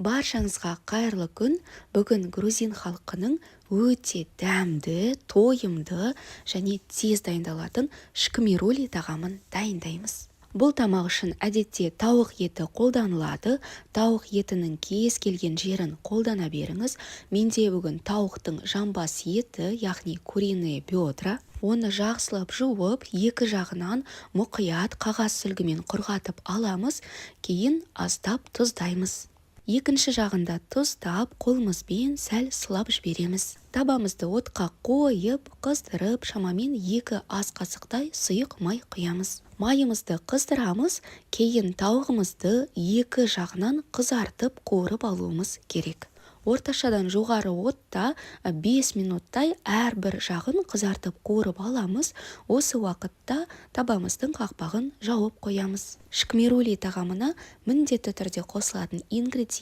Баршаңызға қайырлы күн. Бүгін грузин халқының өте дәмді, тойымды және тез дайындалатын шкмирули тағамын дайындаймыз. Бұл тамақ үшін әдетте тауық еті қолданылады. Тауық етінің кез келген жерін қолдана беріңіз. Менде бүгін тауықтың жамбас еті, яғни куриные бедра. Оны жақсылап жуып, екі жағынан мұқият қағаз сүлгімен құрғатып аламыз, кейін аздап тұздаймыз. Екінші жағында тұздап, қолымызбен сәл сылап жібереміз. Табамызды отқа қойып, қыздырып, шамамен 2 ас қасықтай сұйық май құямыз. Майымызды қыздырамыз, кейін тауығымызды екі жағынан қызартып қуырып алуымыз керек. Орташадан жоғары отта 5 минуттай әрбір жағын қызартып қуырып аламыз. Осы уақытта табамыздың қақпағын жауып қоямыз. Шкмирули тағамына міндетті түрде қосылатын ингредиент